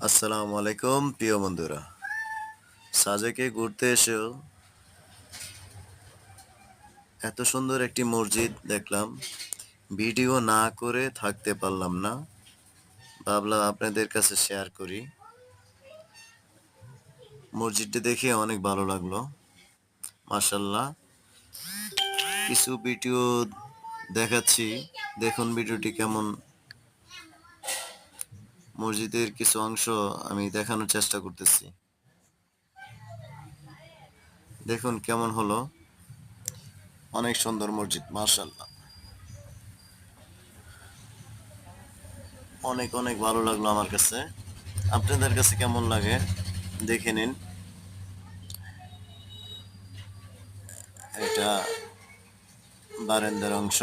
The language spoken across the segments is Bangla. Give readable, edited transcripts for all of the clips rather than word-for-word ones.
আসসালামু আলাইকুম প্রিয় বন্ধুরা। সাজেকে ঘুরতে এসেও এত সুন্দর একটি মসজিদ দেখলাম, ভিডিও না করে থাকতে পারলাম না। ভাবলাম আপনাদের কাছে শেয়ার করি। মসজিদটি দেখে অনেক ভালো লাগলো, মাশাআল্লাহ। কিছু ভিডিও দেখাচ্ছি, দেখুন ভিডিওটি কেমন। মসজিদের কিছু অংশ আমি দেখানোর চেষ্টা করতেছি, দেখুন কেমন হলো। অনেক সুন্দর মসজিদ, মাশাআল্লাহ। অনেক অনেক ভালো লাগলো আমার কাছে। আপনাদের কাছে কেমন লাগে দেখে নিন। এটা বারান্দার অংশ,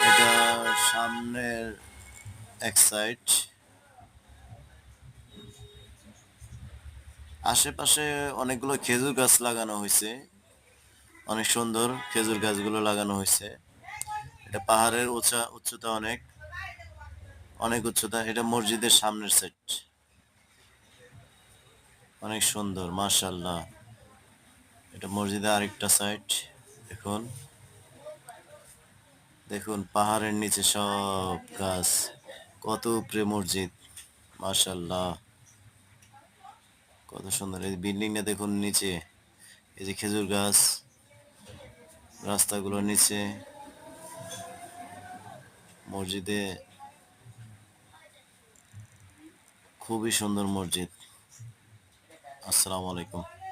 এটা সামনের এক সাইড। আশেপাশে অনেকগুলো খেজুর গাছ লাগানো হয়েছে, অনেক সুন্দর খেজুর গাছগুলো লাগানো হয়েছে। এটা পাহাড়ের উচ্চতা অনেক অনেক উচ্চতা। এটা মসজিদের সামনের সাইড, অনেক সুন্দর, মাশাআল্লাহ। এটা মসজিদের আরেকটা সাইড। দেখুন দেখুন পাহাড়ের নিচে সব গাছ, কত উপরে মসজিদ, মাশাআল্লাহ। কত সুন্দর এই বিল্ডিংটা দেখুন নিচে, এই যে খেজুর গাছ, রাস্তাগুলোর নিচে মসজিদে। খুবই সুন্দর মসজিদ। আসসালামু আলাইকুম।